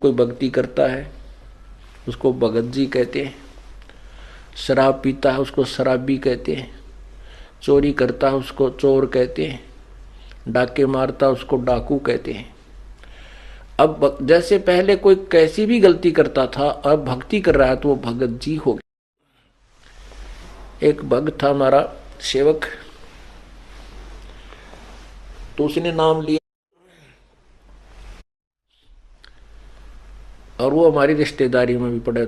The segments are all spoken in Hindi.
कोई भक्ति करता है उसको भगत जी कहते हैं, शराब पीता है उसको शराबी कहते हैं, चोरी करता है उसको चोर कहते हैं, डाके मारता है उसको डाकू कहते हैं। अब जैसे पहले कोई कैसी भी गलती करता था, अब भक्ति कर रहा है तो वो भगत जी हो गया। एक भक्त था हमारा सेवक, तो उसने नाम लिया और वो हमारी रिश्तेदारी में भी पड़ा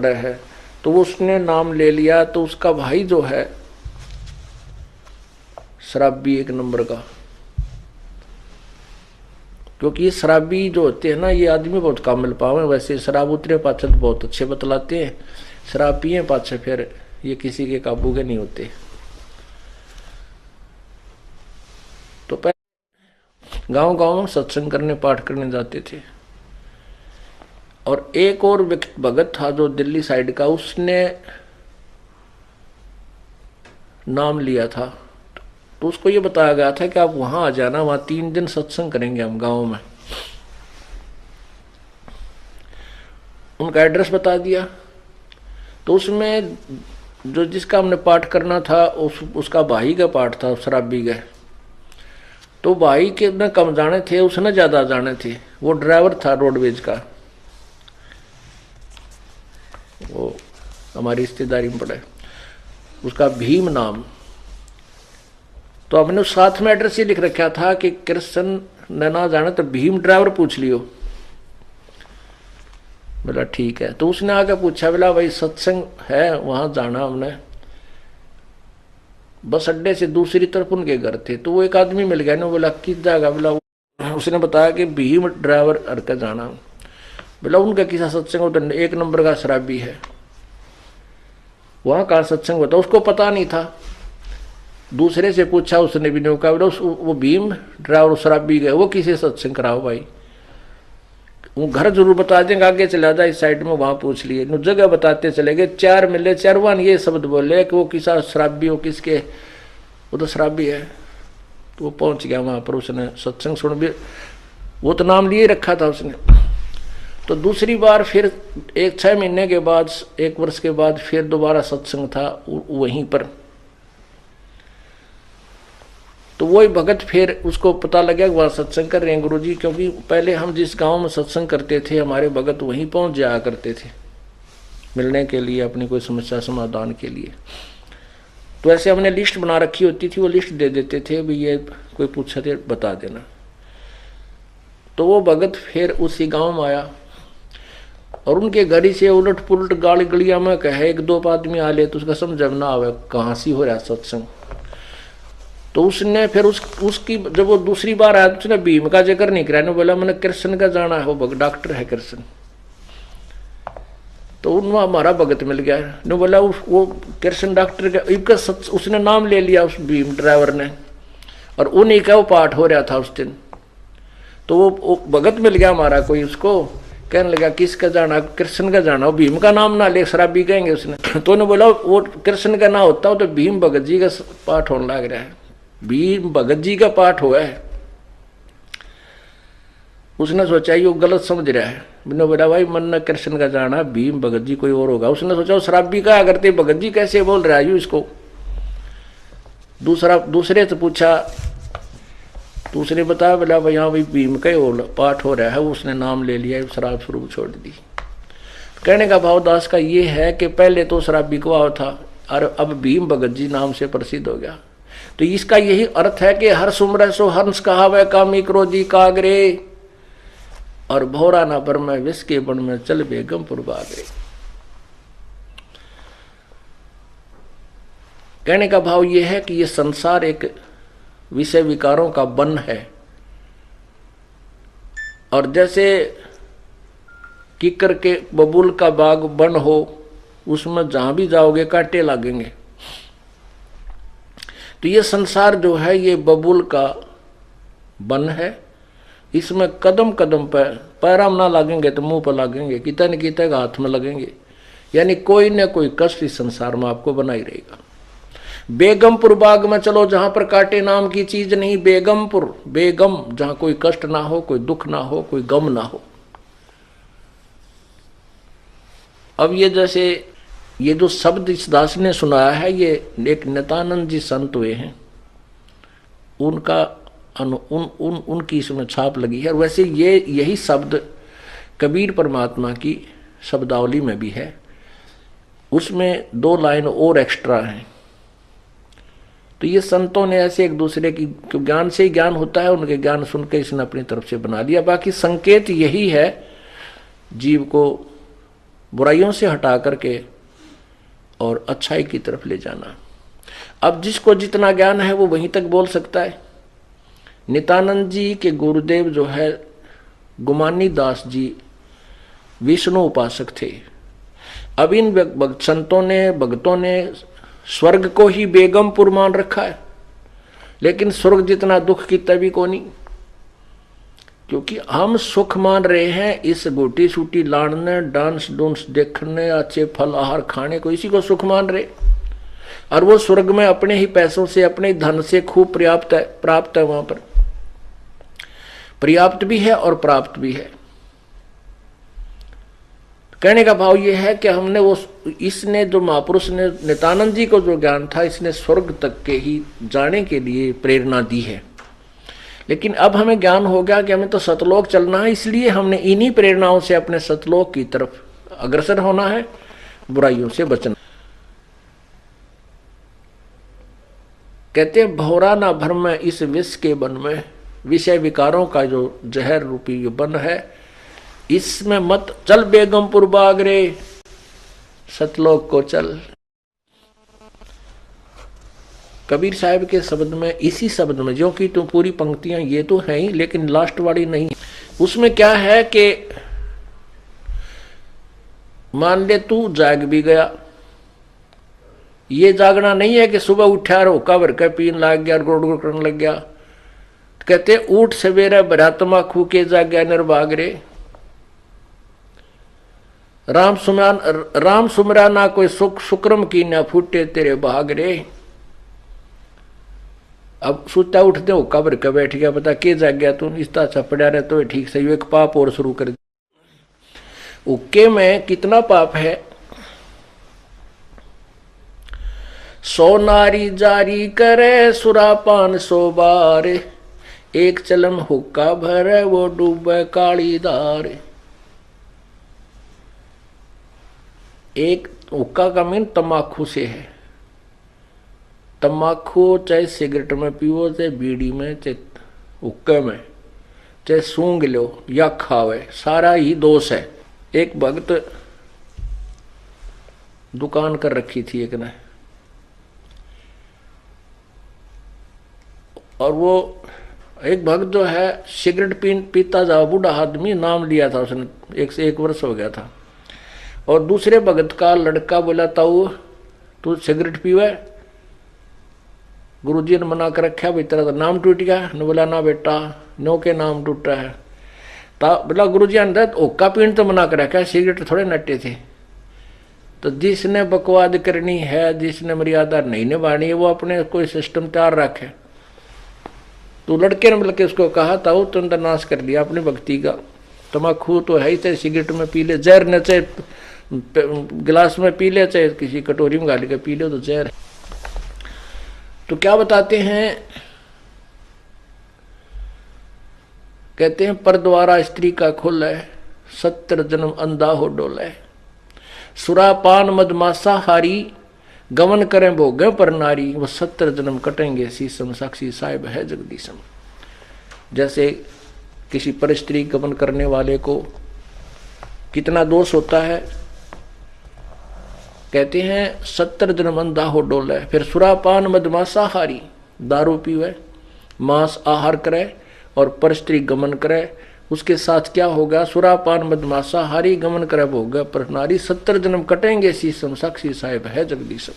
है, तो वो उसने नाम ले लिया। तो उसका भाई जो है शराबी एक नंबर का, क्योंकि ये शराबी जो होते हैं ना, ये आदमी बहुत कम मिल पावे। वैसे शराब उतरे पाछे तो बहुत अच्छे बतलाते हैं, शराब पिए पाछे फिर ये किसी के काबू के नहीं होते। तो पहले गांव गांव सत्संग करने पाठ करने जाते थे। और एक और भगत था जो दिल्ली साइड का, उसने नाम लिया था। तो उसको ये बताया गया था कि आप वहां आ जाना, वहां 3 दिन सत्संग करेंगे हम गांव में। उनका एड्रेस बता दिया। तो उसमें जो जिसका हमने पाठ करना था उसका भाई का पाठ था शराबी का। तो भाई के न कम जाने थे, उसने ज्यादा जाने थे। वो ड्राइवर था रोडवेज का, वो हमारी रिश्तेदारी में पड़ा है, उसका भीम नाम। तो हमने उस साथ में एड्रेस ये लिख रखा था कि कृष्ण ने ना जाने तो भीम ड्राइवर पूछ लियो। बोला ठीक है। तो उसने आके पूछा, बोला भाई सत्संग है वहां जाना हमने। बस अड्डे से दूसरी तरफ उनके घर थे। तो वो एक आदमी मिल गया ना, बोला किस जगह? बोला उसने बताया कि भीम ड्राइवर अड़के जाना। बोला उनका किसा सत्संग होता? एक नंबर का शराबी है, वहां का सत्संग होता। उसको पता नहीं था, दूसरे से पूछा, उसने भी नहीं कहा। बोला वो भीम ड्राइवर शराबी गए, वो किसे सत्संग कराओ भाई? वो घर जरूर बता देंगे, आगे चला जाए इस साइड में, वहां पूछ लिए। जगह बताते चले गए, 4 मिले, 4 ये शब्द बोले कि वो किसा शराबी हो, किसके? वो तो शराबी है। तो वो पहुंच गया वहां पर, उसने सत्संग सुन भी, वो तो नाम लिए रखा था उसने। तो दूसरी बार फिर 6 महीने के बाद, 1 वर्ष के बाद फिर दोबारा सत्संग था वहीं पर। तो वही भगत फिर उसको पता लगा कि वहाँ सत्संग कर रहे हैं गुरुजी, क्योंकि पहले हम जिस गांव में सत्संग करते थे हमारे भगत वहीं पहुंच जाया करते थे मिलने के लिए, अपनी कोई समस्या समाधान के लिए। तो ऐसे हमने लिस्ट बना रखी होती थी, वो लिस्ट दे देते थे, भी ये कोई पूछा थे बता देना। तो वो भगत फिर उसी गाँव में आया और उनके घर से उलट पुलट गाली गलिया में कहे 1-2 आदमी आ ले तो उसका समझ में ना आवे कहाँ सी हो रहा सत्संग। तो उसने फिर उसकी जब वो दूसरी बार आया तो उसने भीम का जिक्र नहीं किया। बोला मैंने कृष्ण का जाना है, वो डॉक्टर है कृष्ण। तो उनमें हमारा भगत मिल गया। ने बोला वो कृष्ण डॉक्टर का उसने नाम ले लिया उस भीम ड्राइवर ने, और उन्हीं का वो पाठ हो रहा था उस दिन। तो वो भगत मिल गया हमारा कोई, उसको कहने लगा किसका जाना? कृष्ण का जाना। भीम का नाम ना ले, शराबी कहेंगे उसने। तो उन्हें बोला वो कृष्ण का ना होता तो भीम भगत जी का पाठ होने लग रहा है, भीम भगत जी का पाठ हुआ है। उसने सोचा ये गलत समझ रहा है। मैंने बोला भाई मन न कृष्ण का जाना, भीम भगत जी कोई और होगा। उसने सोचा शराबी का करते भगत जी कैसे बोल रहा है इसको। दूसरे से पूछा तो उसने बताया, बोला भाई हाँ भाई भीम का ही पाठ हो रहा है, उसने नाम ले लिया, शराब शुरू छोड़ दी। कहने का भाव दास का ये है कि पहले तो शराबी को था और अब भीम भगत जी नाम से प्रसिद्ध हो गया। तो इसका यही अर्थ है कि हर सुमर सो हंस कहावे, कामी क्रोधी कागरे, और भौरा ना पर में विष के बन में चल बेगमपुर बागरे। कहने का भाव यह है कि यह संसार एक विषय विकारों का वन है, और जैसे किकर के बबूल का बाग वन हो, उसमें जहां भी जाओगे कांटे लगेंगे। तो ये संसार जो है ये बबूल का वन है, इसमें कदम कदम पर पैराम ना लगेंगे तो मुंह पर लगेंगे, कितने न कितने हाथ में लगेंगे, यानी कोई न कोई कष्ट इस संसार में आपको बना ही रहेगा। बेगमपुर बाग में चलो जहां पर कांटे नाम की चीज नहीं, बेगमपुर, बेगम, जहां कोई कष्ट ना हो, कोई दुख ना हो, कोई गम ना हो। अब ये जैसे ये जो शब्द इस दास ने सुनाया है, ये एक नित्यानंद जी संत हुए हैं, उनका उनकी इसमें छाप लगी है। और वैसे ये यही शब्द कबीर परमात्मा की शब्दावली में भी है, उसमें 2 लाइन और एक्स्ट्रा हैं। तो ये संतों ने ऐसे एक दूसरे की ज्ञान से ही ज्ञान होता है, उनके ज्ञान सुन के इसने अपनी तरफ से बना लिया। बाकी संकेत यही है जीव को बुराइयों से हटा करके और अच्छाई की तरफ ले जाना। अब जिसको जितना ज्ञान है वो वहीं तक बोल सकता है। नित्यानंद जी के गुरुदेव जो है गुमानी दास जी विष्णु उपासक थे। अब इन संतों ने भक्तों ने स्वर्ग को ही बेगमपुर मान रखा है, लेकिन स्वर्ग जितना दुख की तभी को नहीं, क्योंकि हम सुख मान रहे हैं इस गोटी सूटी लाड़ने, डांस डूंस देखने, अच्छे फल आहार खाने को, इसी को सुख मान रहे। और वो स्वर्ग में अपने ही पैसों से, अपने धन से खूब प्राप्त है वहां पर पर्याप्त भी है और प्राप्त भी है। कहने का भाव ये है कि हमने वो इसने जो महापुरुष ने नित्यानंद जी को जो ज्ञान था, इसने स्वर्ग तक के ही जाने के लिए प्रेरणा दी है। लेकिन अब हमें ज्ञान हो गया कि हमें तो सतलोक चलना है, इसलिए हमने इन्हीं प्रेरणाओं से अपने सतलोक की तरफ अग्रसर होना है, बुराइयों से बचना। कहते भौरा ना भ्रम में इस विष के बन में, विषय विकारों का जो जहर रूपी बन है, इसमें मत चल बेगमपुर बाग रे, सतलोक को चल। कबीर साहब के शब्द में, इसी शब्द में, जो कि तुम पूरी पंक्तियां ये तो है ही, लेकिन लास्ट वाली नहीं, उसमें क्या है कि मान ले तू जाग भी गया, ये जागना नहीं है कि सुबह उठा रो कबर के पीन लग गया, गुड़ गुड़ करने लग गया। कहते उठ सवेरे भरात्मा खू के जाग गया निर्भाग रे, राम सुमरा ना कोई सुख शुक्रम की ना फूटे तेरे भाग रे। अब सोचता उठते हो कब्र का बैठ गया, पता के जाग गया तू, इस तरह पड़ा रहे तो ठीक सही, एक पाप और शुरू कर दिया। उके में कितना पाप है, 100 नारी जारी करे सुरापान 100 बार, एक चलम हुक्का भरे वो डूबे काली धार। एक हुक्का का मीन तम्बाकू से है, तम्बाकू चाहे सिगरेट में पीओ, चाहे बीड़ी में, चाहे हुक्के में, चाहे सूंघ लो या खावे, सारा ही दोष है। एक भक्त दुकान कर रखी थी एक ने, और वो एक भक्त जो है सिगरेट पीता जा, बूढ़ा आदमी, नाम लिया था उसने, 1 से 1 वर्ष हो गया था। और दूसरे भगत का लड़का बोला ताऊ तू सिगरेट पीवे, गुरुजी ने मना कर रखा, भाई तेरा तो नाम टूट गया। ने बोला ना बेटा, नो के नाम टूटा है। बोला गुरुजी अंदर ओका पीन तो मना कर रखा है, सिगरेट थोड़े नटे थे। तो जिसने बकवाद करनी है, जिसने मर्यादा नहीं निभानी है, वो अपने कोई सिस्टम तैयार रखे। तो लड़के ने मिल के उसको कहा ताऊ तुम तो नाश कर लिया अपनी भक्ति का, तम्बाकू तो है ही, चाहे सिगरेट में पी ले, जहर न चाहे गिलास में पी ले, चाहे किसी कटोरी में गाल के पी ले, तो जहर है। तो क्या बताते हैं, कहते हैं पर द्वारा स्त्री का खुल है, 70 जन्म अंधा हो डोले, सुरापान मदमासा हारी, गमन करें भोगे पर नारी, वो 70 जन्म कटेंगे शीशम, साक्षी साहिब है जगदीशम। जैसे किसी पर स्त्री गमन करने वाले को कितना दोष होता है, कहते हैं 70 जन्म अंधा हो डोले। फिर सुरापान मदमासा हारी, दारू पीवे, मांस आहार करे और पर स्त्री गमन करे, उसके साथ क्या होगा, सुरापान मदमासा हारी, गमन करे भोग पर नारी, 70 जन्म कटेंगे शीशम, साक्षी साहिब है जगदीशम।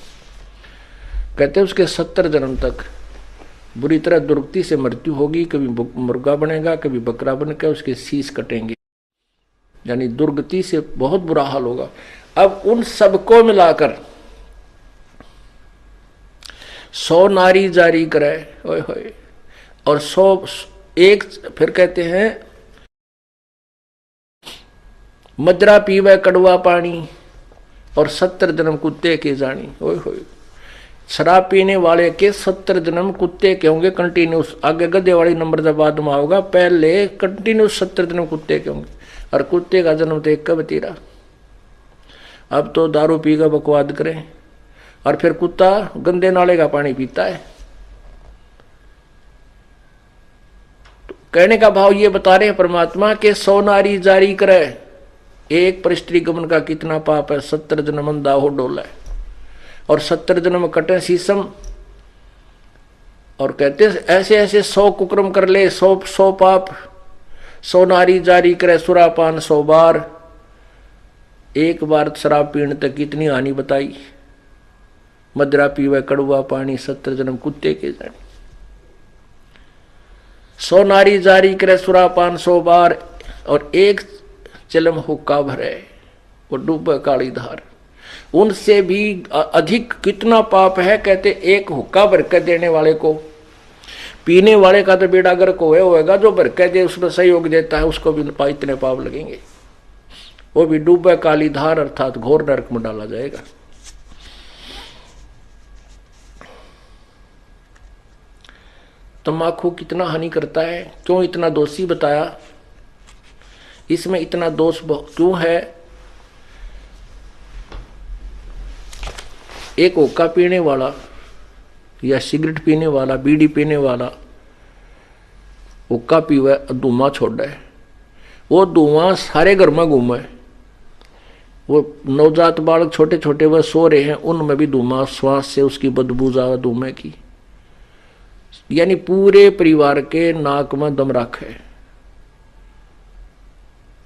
कहते हैं उसके 70 जन्म तक बुरी तरह दुर्गति से मृत्यु होगी, कभी मुर्गा बनेगा, कभी बकरा बनकर उसके शीश कटेंगे, यानी दुर्गति से बहुत बुरा हाल होगा। अब उन सबको मिलाकर 100 नारी जारी करे, ओए होए, और 101, फिर कहते हैं मजरा पीवे कड़वा पानी, और 70 जन्म कुत्ते के जानी। ओए होए, शराब पीने वाले के 70 जन्म कुत्ते के होंगे कंटिन्यूस। आगे गधे वाली नंबर जब बाद में होगा, पहले कंटिन्यूस 70 जन्म कुत्ते के होंगे। और कुत्ते का जन्म तो एक कब तीरा। अब तो दारू पी का बकवाद करें, और फिर कुत्ता गंदे नाले का पानी पीता है। तो कहने का भाव ये बता रहे हैं परमात्मा के 100 नारी जारी करे, एक पर स्त्री गमन का कितना पाप है। 70 जन्म अंधा हो डोला है, और 70 जन्म कटे शीशम। और कहते ऐसे ऐसे 100 कुकर्म कर ले, 100 पाप। 100 नारी जारी करे सुरापान 100 बार। एक बार शराब पीने तक कितनी हानि बताई। मदरा पीवे कड़वा पानी, 70 जन्म कुत्ते के जाने। 100 नारी जारी करे सुरापान 100 बार, और एक चलम हुक्का भरे वो डूबे काली धार। उनसे भी अधिक कितना पाप है। कहते एक हुक्का भर के देने वाले को, पीने वाले का तो बेड़ा गर्क होएगा, जो भर के दे उसमें सहयोग देता है उसको भी इतने पाप लगेंगे। वो भी डूबे काली धार अर्थात घोर नरक में डाला जाएगा। तंबाकू कितना हानि करता है, क्यों इतना दोषी बताया, इसमें इतना दोष क्यों है। एक हुक्का पीने वाला या सिगरेट पीने वाला, बीड़ी पीने वाला हुक्का पीवे, धुआं छोड़े, वो धुआं सारे घर में घूमे। वो नवजात बालक छोटे छोटे वह सो रहे हैं, उनमें भी धुआं, श्वास से उसकी बदबू जावे धुएं की। यानी पूरे परिवार के नाक में दम रखे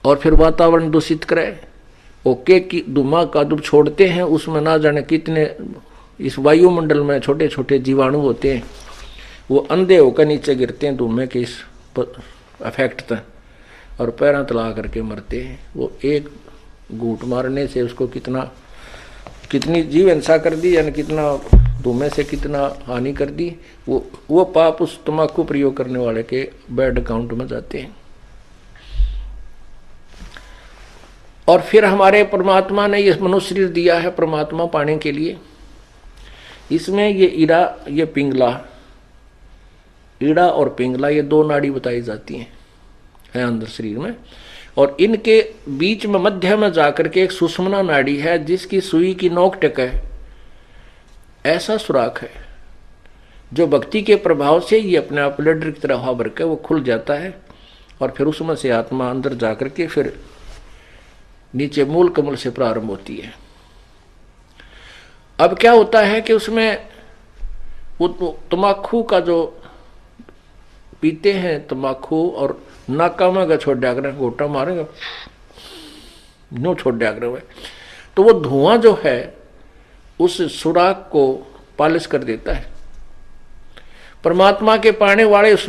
और फिर वातावरण दूषित करे। ओके की धुआं का जब छोड़ते हैं उसमें ना जाने कितने इस वायुमंडल में छोटे छोटे जीवाणु होते हैं, वो अंधे होकर नीचे गिरते हैं धुएं के इस इफेक्ट तक, और पैरों तला करके मरते हैं। वो एक घूंट मारने से उसको कितनी जीव हिंसा कर दी, यानी कितना धुएं से कितना हानि कर दी। वो पाप उस तंबाकू प्रयोग करने वाले के बैड अकाउंट में जाते हैं। और फिर हमारे परमात्मा ने ये मनुष्य शरीर दिया है परमात्मा पाने के लिए। इसमें ये ईड़ा, ये पिंगला, ईड़ा और पिंगला ये 2 नाड़ी बताई जाती हैं अंदर शरीर में। और इनके बीच में मध्य में जाकर के एक सुषुम्ना नाड़ी है, जिसकी सुई की नोक टेक है, ऐसा सुराख है, जो भक्ति के प्रभाव से ये अपने आप ब्लड की तरह हवा भर के वो खुल जाता है। और फिर उसमें से आत्मा अंदर जाकर के फिर नीचे मूल कमल से प्रारंभ होती है। अब क्या होता है कि उसमें वो तंबाकू का जो पीते हैं तंबाकू, और नाका में छोड़ दिया करें, गोटा मारेंगे नो छोड़ दिया करें, तो वो धुआं जो है उस सुराख को पालिश कर देता है। परमात्मा के पाने वाले उस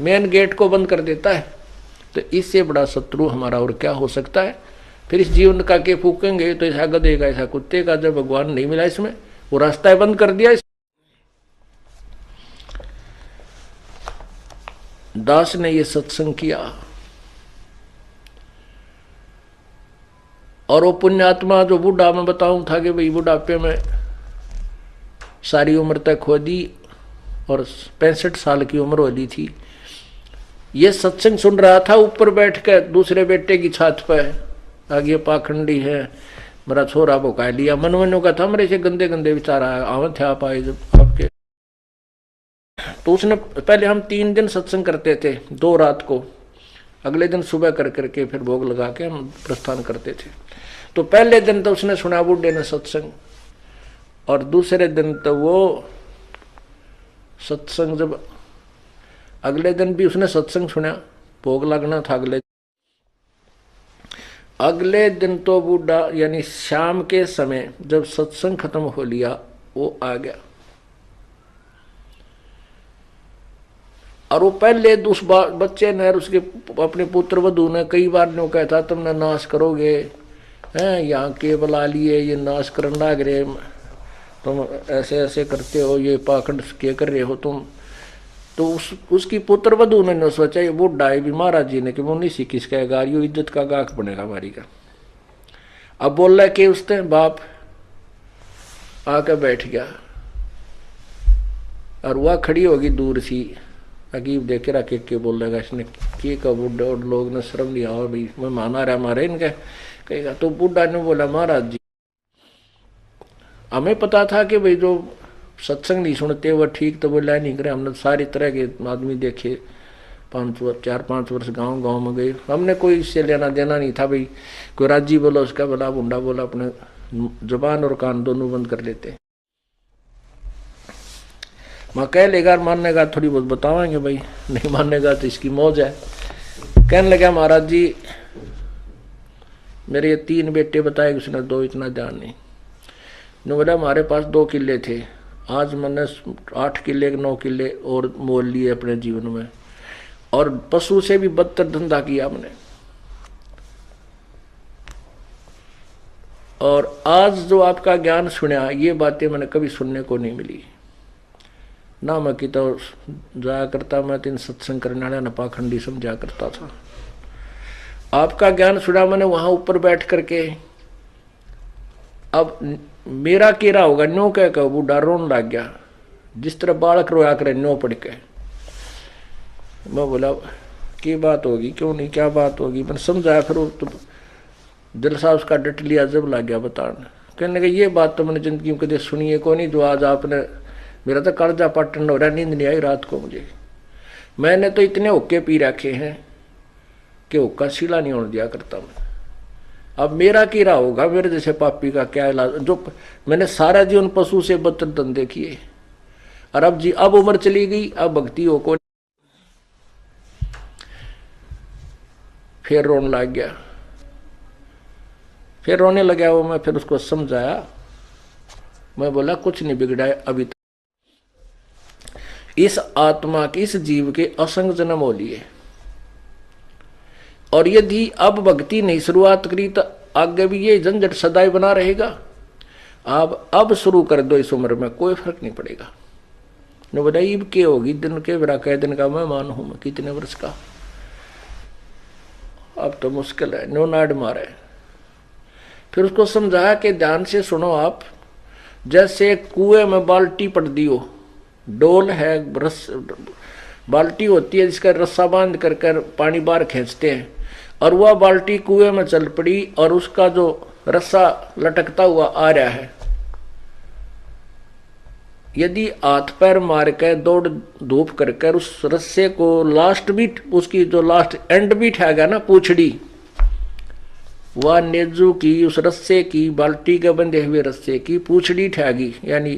मेन गेट को बंद कर देता है। तो इससे बड़ा शत्रु हमारा और क्या हो सकता है। फिर इस जीवन का के फूकेंगे तो ऐसा गधे का ऐसा कुत्ते का, जब भगवान नहीं मिला इसमें, वो रास्ता बंद कर दिया। दास ने ये सत्संग किया और वो पुण्यात्मा जो बूढ़ा मैं बताऊं था कि भाई बुढ़ापे में सारी उम्र तक खो दी और 65 साल की उम्र हो दी थी, ये सत्संग सुन रहा था ऊपर बैठ कर दूसरे बेटे की छत पर। आगे पाखंडी है, मेरा छोरा भुका लिया, मन मनो का था मेरे से गंदे गंदे विचार आवे थे आप आए जब आपके। तो उसने पहले हम 3 दिन सत्संग करते थे, 2 रात को, अगले दिन सुबह कर करके फिर भोग लगा के हम प्रस्थान करते थे। तो पहले दिन तो उसने सुना बूढ़े ने सत्संग, और दूसरे दिन तो वो सत्संग, जब अगले दिन भी उसने सत्संग सुना, भोग लगना था अगले दिन तो बूढ़ा यानी शाम के समय जब सत्संग खत्म हो लिया वो आ गया। और वो पहले उस बच्चे ने उसके अपने पुत्र वधू ने कई बार न्यों कहता तुमने नाश करोगे हैं, यहाँ के बुला लिए, ये नाश करने लग रहे, तुम ऐसे ऐसे करते हो, ये पाखंड के कर रहे हो तुम। तो उसकी पुत्र वधू ने सोचा ये बूढ़ा है भी महाराज जी ने कि मुन्नी सी किसका गारियो इज्जत का गाक बनेगा हमारी का। अब बोल रहा कि उसने बाप आकर बैठ गया और वह खड़ी होगी दूर सी अकीब देख रहा के बोल रहेगा इसने के का बुढ़ा और लोग ने शर्म नहीं आओ भाई मैं माना रहा मारे इनके कहेगा। तो बुढ़ा ने बोला महाराज जी हमें पता था कि भाई जो सत्संग नहीं सुनते वह ठीक तो बोला नहीं करे। हमने सारी तरह के आदमी देखे 4-5 वर्ष गांव में गए। हमने कोई इससे लेना देना नहीं था भाई कोई राजी बोला उसका बोला बुंडा बोला अपने जुबान और कान दोनों बंद कर लेते। मैं कह लेगा माननेगा थोड़ी बहुत बतावाएंगे भाई नहीं माननेगा तो इसकी मौज है। कहने लगा महाराज जी मेरे ये 3 बेटे बताए उसने 2 इतना ध्यान नहीं। ने बोला हमारे पास 2 किले थे आज मैंने 8 किले 9 किले और मोल लिए अपने जीवन में और पशु से भी बदतर धंधा किया हमने। और आज जो आपका ज्ञान सुना ये बातें मैंने कभी सुनने को नहीं मिली ना। मैं कि तो जाया करता मैं तीन सत्संग करने वाला नपाखंडी समझा करता था। आपका ज्ञान सुना मैंने वहां ऊपर बैठ करके। अब मेरा केरा होगा न्यो कह कर बूढ़ा रोन लग गया जिस तरह बालक रोया करे न्यो पड़ के। मैं बोला क्या बात होगी क्यों नहीं क्या बात होगी मैंने समझाया। फिर तो दिल सा उसका डट लिया जब लग गया बताने। कहने लगा ये बात तो मैंने जिंदगी में कभी सुनी है को नहीं जो आज आपने मेरा तो कर्जा पटन हो रहा नींद नहीं आई रात को मुझे। मैंने तो इतने हुक्के पी रखे हैं कि हुक्का सीला नहीं होने दिया करता मैं। अब मेरा कीड़ा होगा मेरे जैसे पापी का क्या इलाज जो मैंने सारा जीवन पशु से बदतर धंधे किए। और अब जी अब उम्र चली गई अब भक्ति हो को। फिर रोने लग गया फिर रोने लगा वो। मैं फिर उसको समझाया। मैं बोला कुछ नहीं बिगड़ा है अभी तक इस आत्मा के इस जीव के असंग जन्म हो लिए और यदि अब भक्ति नहीं शुरुआत करी तो आगे भी ये झंझट सदाई बना रहेगा। आप अब शुरू कर दो इस उम्र में कोई फर्क नहीं पड़ेगा। ने बोला ईब के होगी दिन के बरा कह दिन का मैं मान हूं मैं कितने वर्ष का अब तो मुश्किल है नो नाड मारे। फिर उसको समझाया कि ध्यान से सुनो आप जैसे कुएं में बाल्टी पड़ दी हो डोल है बाल्टी होती है जिसका रस्सा बांध कर पानी बाहर खींचते हैं और वह बाल्टी कुएं में चल पड़ी और उसका जो रस्सा लटकता हुआ आ रहा है। यदि हाथ पैर मार कर दौड़ धूप कर उस रस्से को लास्ट भी उसकी जो लास्ट एंड भी ठेगा ना पूछड़ी वह नेजू की उस रस्से की बाल्टी के बंधे हुए रस्से की पूछड़ी ठेगी यानी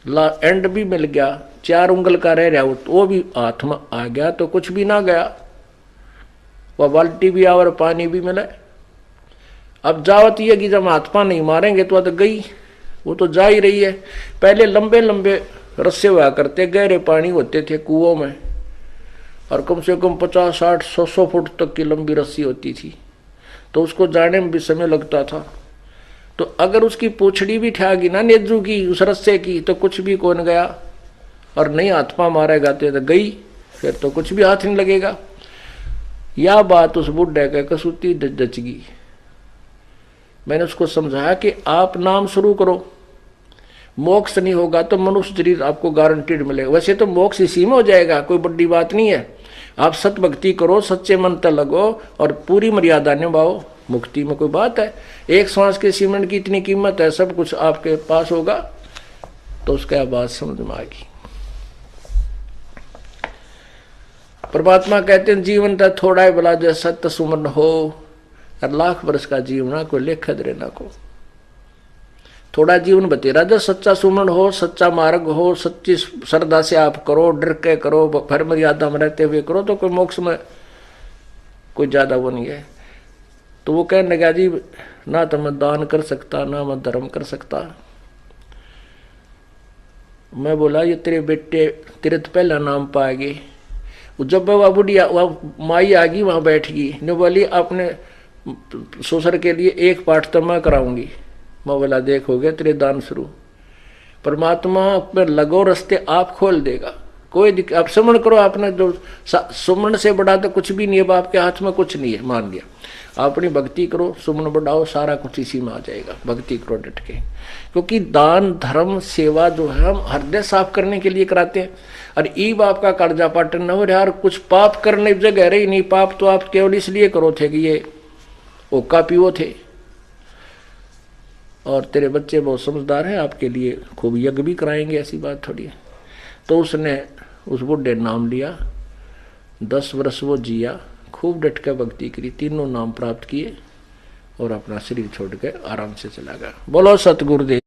एंड भी मिल गया 4 उंगल का रह रहा वो भी हाथ में आ गया तो कुछ भी ना गया वह बाल्टी भी और पानी भी मिले। अब जावत ये कि जब हाथ पा नहीं मारेंगे तो गई वो तो जा ही रही है। पहले लंबे लंबे रस्से हुआ करते गहरे पानी होते थे कुओं में और कम से कम 50, 60, 100 फुट तक की लंबी रस्सी होती थी तो उसको जाने में भी समय लगता था। तो अगर उसकी पूछड़ी भी ठेगी ना नेजू की उस रस्से की तो कुछ भी कौन गया और नहीं हाथ पा मारेगा तो गई फिर तो कुछ भी हाथ नहीं लगेगा। यह बात उस बुढ़े के कसूती जच गई। मैंने उसको समझाया कि आप नाम शुरू करो मोक्ष नहीं होगा तो मनुष्य शरीर आपको गारंटीड मिलेगा। वैसे तो मोक्ष इसी में हो जाएगा कोई बड़ी बात नहीं है। आप सत भक्ति करो सच्चे मन तक लगो और पूरी मर्यादा निभाओ मुक्ति में कोई बात है। एक श्वास के सीमेंट की इतनी कीमत है सब कुछ आपके पास होगा तो उसका बात समझ में आएगी। परमात्मा कहते हैं जीवन तो थोड़ा ही भला जो सत्य सुमन हो और लाख वर्ष का जीवन को लेख दे ना को थोड़ा जीवन बतेरा जो सच्चा सुमन हो सच्चा मार्ग हो सच्ची श्रद्धा से आप करो डर के करो भर मर्यादा में रहते हुए करो तो कोई मोक्ष में कोई ज्यादा वो नहीं है। तो वो कहने लगा जी ना तो मैं दान कर सकता ना मैं धर्म कर सकता। मैं बोला ये तेरे बेटे तेरे तो पहला नाम पाएगी। जब वह बुढ़िया वह माई आ गई वहां बैठ गई ने बोली अपने ससुर के लिए एक पाठ तो मैं कराऊंगी। मैं बोला देखोगे तेरे दान शुरू परमात्मा में लगो रस्ते आप खोल देगा कोई आप सुमन करो, आपने जो सुमन से बड़ा तो कुछ भी नहीं है, बाप के हाथ में कुछ नहीं है, मान लिया। अपनी भक्ति करो, सुमन बढ़ाओ, सारा कुछ इसी में आ जाएगा। भक्ति करो डट के, क्योंकि दान धर्म सेवा जो है हम हृदय साफ करने के लिए कराते हैं। और ई बाप का कर्जा पाटन न हो यार, कुछ पाप करने की जगह रही नहीं। पाप तो आप केवल इसलिए करो थे कि ये ओका पीओ थे, और तेरे बच्चे बहुत समझदार हैं, आपके लिए खूब यज्ञ भी कराएंगे, ऐसी बात थोड़ी है। तो उसने उस बुढ़े नाम लिया, 10 वर्ष वो जिया, खूब डट कर भक्ति करी, तीनों नाम प्राप्त किए और अपना शरीर छोड़ के आराम से चला गया। बोलो सतगुरुदेव।